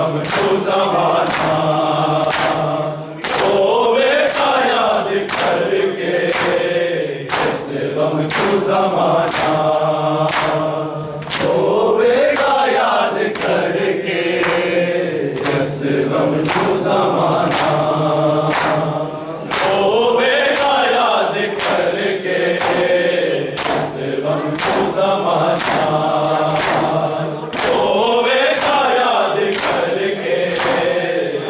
गम को ज़माना रोवेगा याद करके, इस गम को ज़माना रोवेगा याद करके, इस गम को ज़माना रोवेगा याद करके, इस गम को ज़माना रोवेगा याद करके,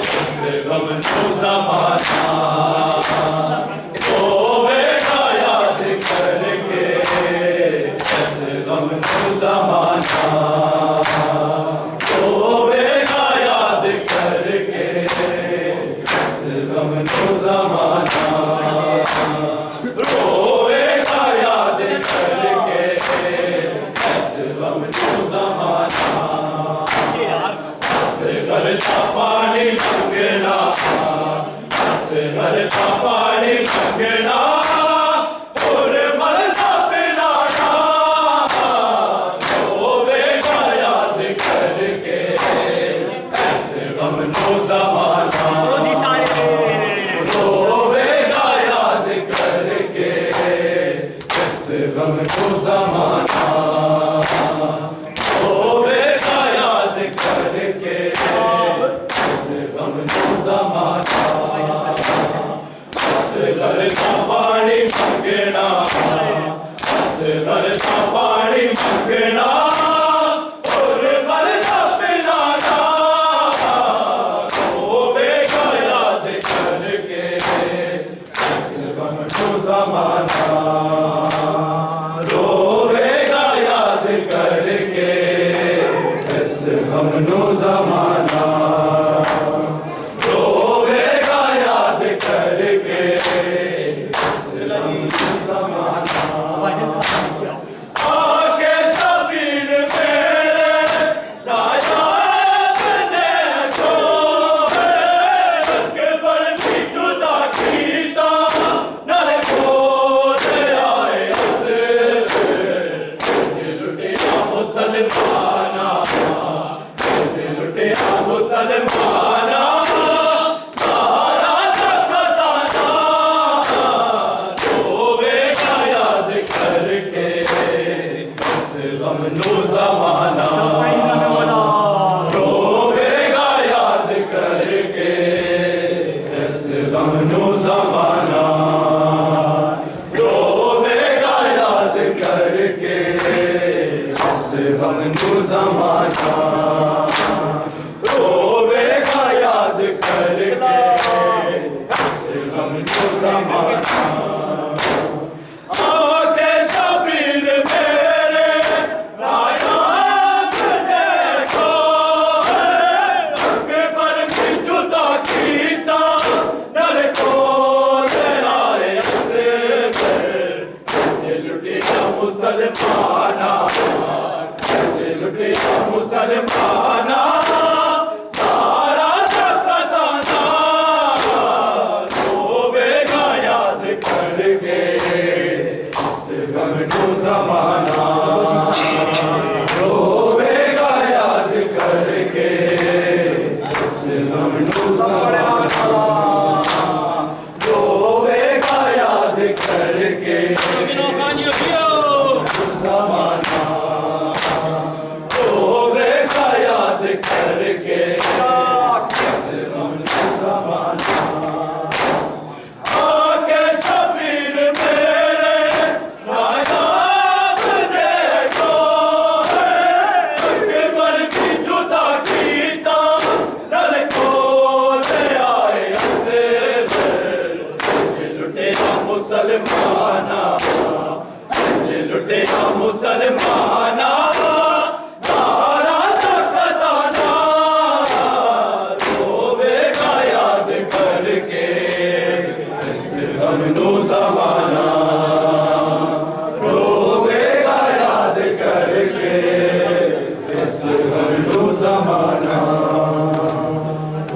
इस गम को ज़माना रोवेगा याद करके, इस गम को ज़माना रोवेगा याद करके, इस गम को ज़माना रोवेगा याद करके, इस गम को ज़माना असगरता पानी मंगना, असगरता पानी मंगना और मरता पिलाना रोवेगा याद करके, इस गम को ज़माना रोवेगा याद करके, इस गम को ज़माना रोवेगा याद करके, इस गम को ज़माना असगरता पानी मंगना, असगरता पानी मंगना और मरता पिलाना रोवेगा याद करके, इस गम को ज़माना रोवेगा याद करके, इस गम को ज़माना रोवेगा याद करके, इस गम को ज़माना आके शबीर मेरे नायाब ने जो है अकबर की जुदा कीता न खोज आए उसे लुटिया मुसलमाना, लुटिया मुसलमाना तारा खजाना रोवेगा याद करके, इस गम को ज़माना रोवेगा याद करके, इस गम को ज़माना रोवेगा याद करके, इस गम को ज़माना रोवेगा याद करके, इस गम को ज़माना आके शबीर मेरे नायाब ने जो है अकबर की जुदा कीता न खोज आए उसे लुटिया मुसलमाना, लुटिया मुसलमाना तारा खजाना रोवेगा याद करके, इस गम को ज़माना रोवेगा याद करके, इस गम को ज़माना रोवेगा याद करके, ज़माना रोवेगा याद करके, इस गम को ज़माना आके शबीर मेरे नायाब ने जो है अकबर की जुदा कीता न खोज आए उसे लुटिया मुसलमाना, लुटिया मुसलमाना तारा खजाना रोवेगा याद करके, इस गम को ज़माना रोवेगा याद करके, इस गम को ज़माना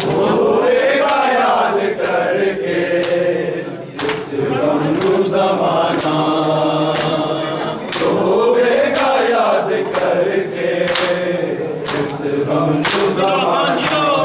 रोवेगा याद करके, इस गम को ज़माना रोवेगा याद करके, इस गम को ज़माना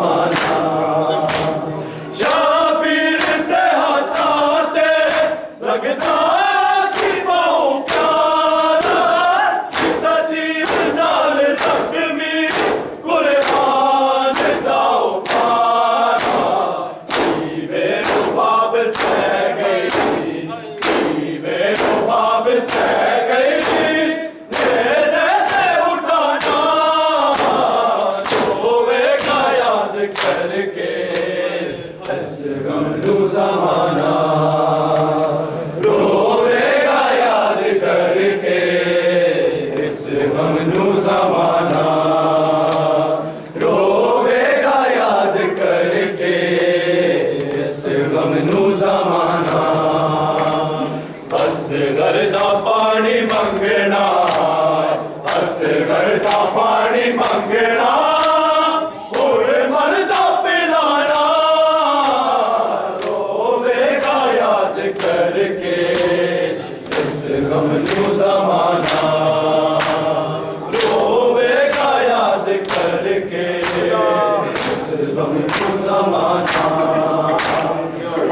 जमाना शाबीर ते हाथां ते लगदा सी बहु प्यारा जिदा जीव नाल जख्मी कुर्बान दा पारा जीवे रुबाब सह गई जीवे रुबाब सह गई करके इस गमनू जमाना रोवेगा याद करके इस गमनू जमाना रोवेगा याद करके इस गमनू जमाना असगर दा पानी मंगना असगर दा पानी मंगना करके इस गमनू जमाना रोवेगा याद करके इस गमनू जमाना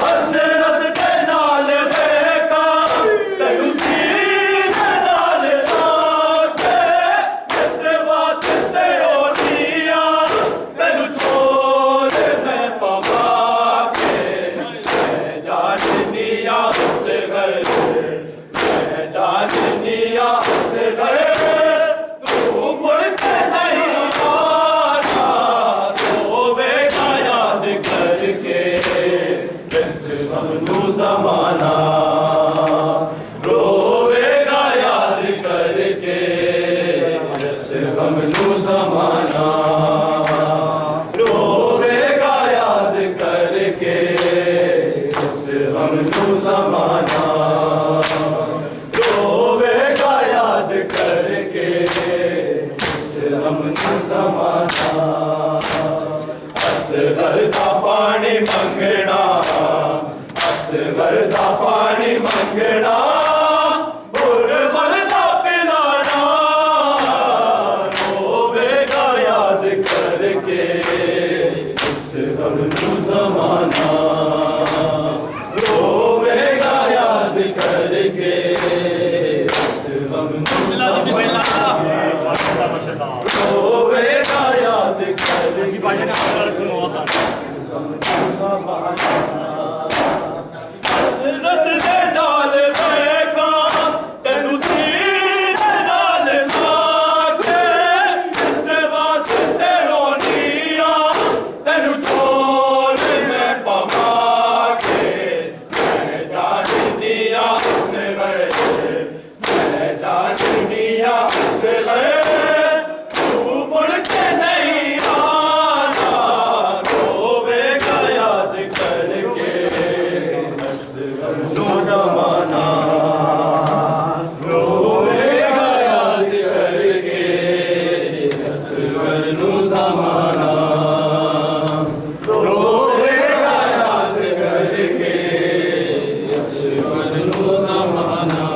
हसरत दे नाल वेखा तैनू सीने नाल लाके जिस वास्ते होनिया तैनू छोड़ मैं पवा के मैं जाननिया मैं जाननिया से गए तू मुड़ के नहीं आना रोवेगा याद करके इस गमनू जमाना रोवेगा याद करके इस गमनू जमाना रोवेगा याद करके इस गमनू जमाना रोवेगा याद करके इस गमनू जमाना असगर दा पानी मंगना असगर दा पानी मंगना बुरबल दा पिलाना रोवेगा याद करके इस गमनू जमाना रोवेगा याद करके इस गमनू जमाना रोवेगा याद करके हसरत दे नाल वेखा तैनू सीने नाल लाके जिस वास्ते रोनिया तैनू छोड़ मैं पवा के मैं जाननिया से गए मैं जाननिया से गए तू मुड़ के नहीं आना रोवेगा याद करके इस गमनू जमाना रोवेगा याद करके इस गमनू जमाना रोवेगा याद करके इस गमनू जमाना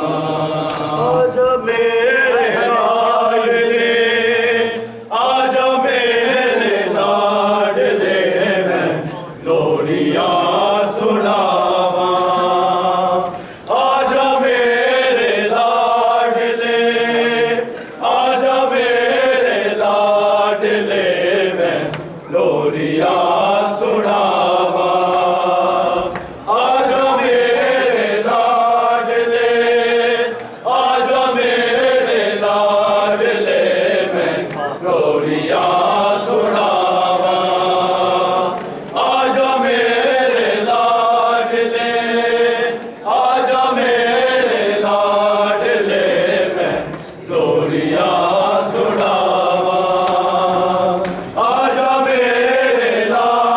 आज मेरे लाडले आज मेरे लाडले मैं लोरियां सुनावा आजा मेरे लाडले आजा मेरे लाडले मैं लोरियां सुनावा आजा मेरे लाडले आजा मेरे लाडले मैं लोरियां सुनावा आजा मेरे लाडले आजा मेरे लाडले मैं लोरियां सुनावा आजा मेरे लाडले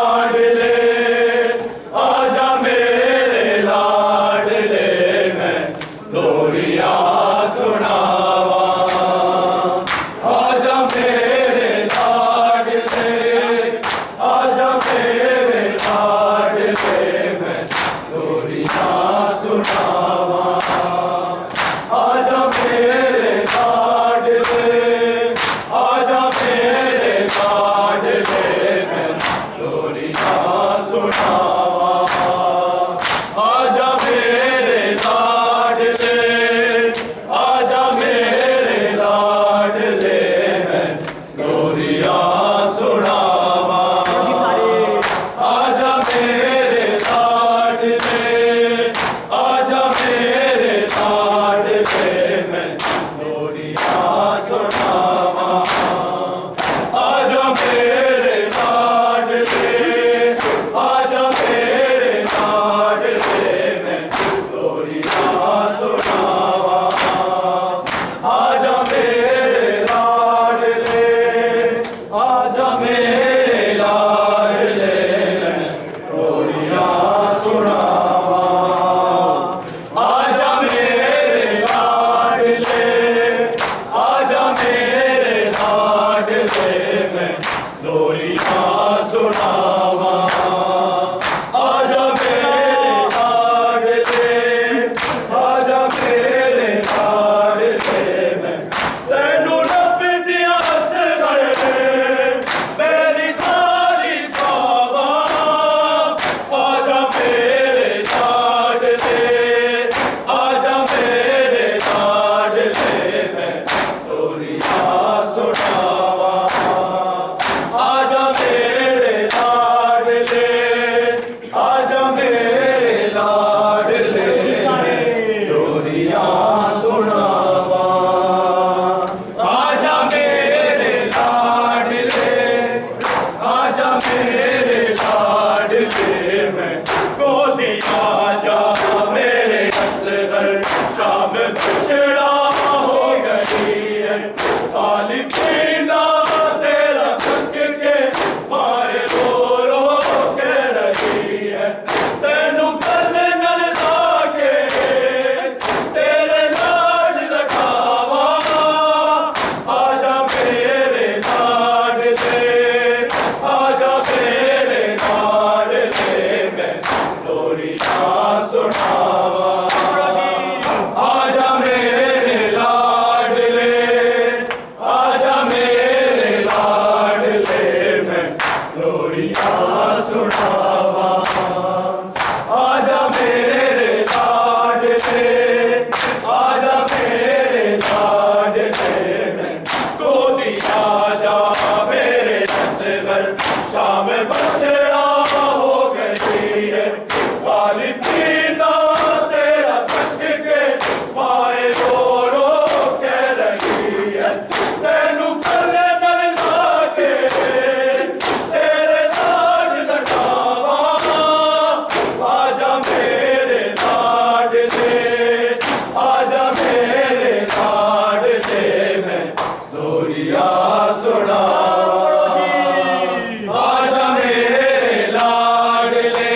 लोरिया सुनावा। आजा मेरे लाडले, आजा मेरे लाडले, मैं गोदी आजा मेरे असगर, शाम बछड़ा हो गई है, काली पीता तेरा थक के पाए रो रो कह रही है, तेनू कले नल लाके तेरे लाड लगावा। आजा मेरे लाडले, आजा मेरे लाडले, मैं लोरिया सुनावा। आजा मेरे लाडले,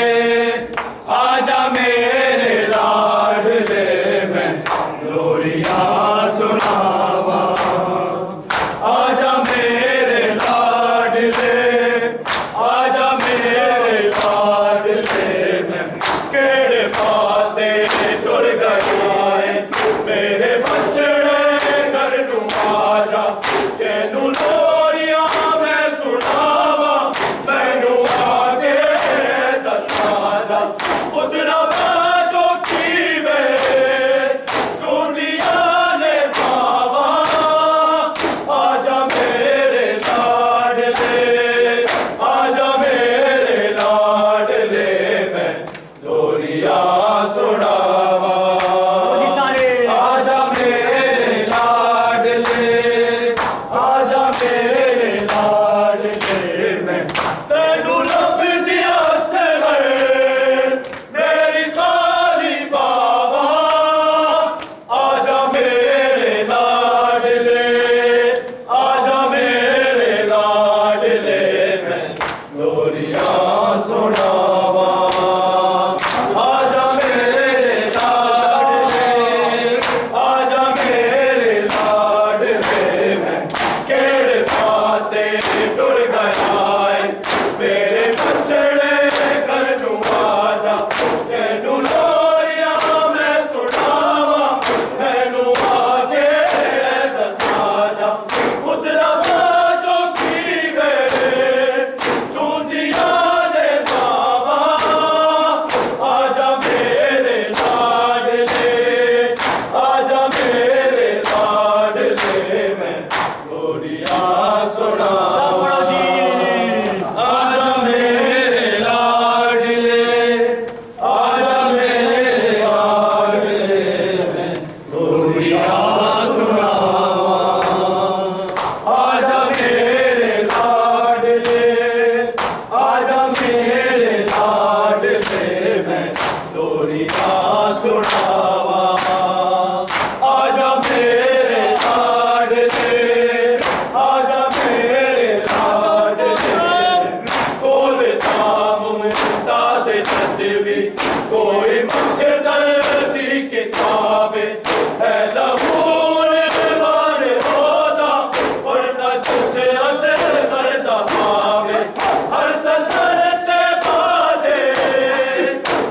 आजा मेरे लाडले, मैं लोरिया सुनावा। आजा मेरे लाडले, आजा मेरे लाडले, मैं केड़े पासे टुर गया है, मेरे बछड़े घर नू आजा, तेनू लोरिया मैं सुनावा, मैनू आके दसाजा, पुत्रा बाजो कीवे चूड़िया ने बावा। आजा मेरे लाडले, आजा मेरे लाडले, मैं लोरिया सुनावा। आजा मेरे लाडले, आजा मेरे लाडले, मैं तेनू लब दिया सगर मेरी खाली बाबा। आजा मेरे लाडले, आजा मेरे लाडले, मैं लोरिया सुनावा। आजा मेरे लाडले, आजा मेरे लाडले, मैं केड़े पासे टुर गया है, मेरे बछड़े घर नू आजा, तेनू लोरिया मैं सुनावा, मैनू आके दसाजा, पुत्रा बाजो कीवे चूंदिया ने बाबा। आजा मेरे लाडले, आजा मेरे लाडले, मैं लोरिया सुनावा। आजा मेरे लाडले, आजा मेरे लाडले, मैं लोरिया सुनावा। आजा मेरे लाडले, आजा मेरे लाडले, मैं लोरिया सुनावा। आजा मेरे लाडले, आजा मेरे लाडले, कोल ताम मुमता से चंदवी, कोई मकदर दी किताबे है लहूर मारे होदा, पढ़ना चुते असर करता पावे, हर सल्तनत बादे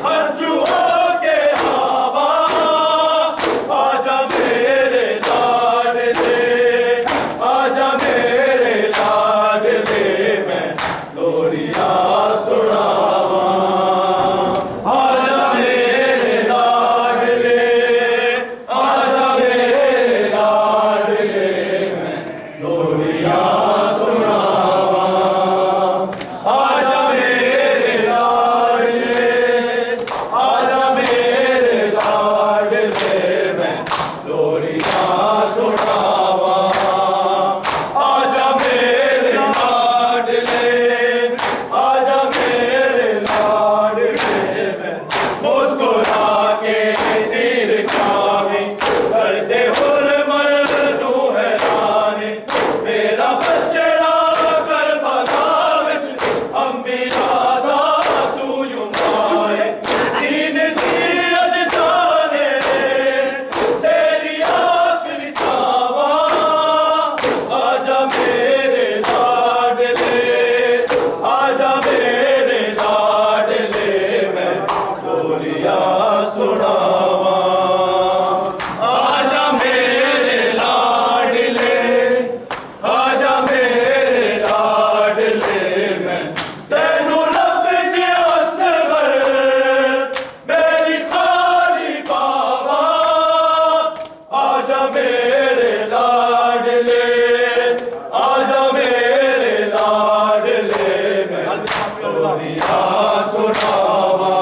हर जुआ के हवा। आजा मेरे लाडले, आजा मेरे लाडले, मैं लोरिया सुनावा। आजा मेरे लाडले, आजा मेरे लाडले, मैं लोरिया सुनावा। आजा मेरे लाडले, आजा मेरे लाडले, मैं लोरिया सुनावा। आजा मेरे लाडले, लोरिया सुनावा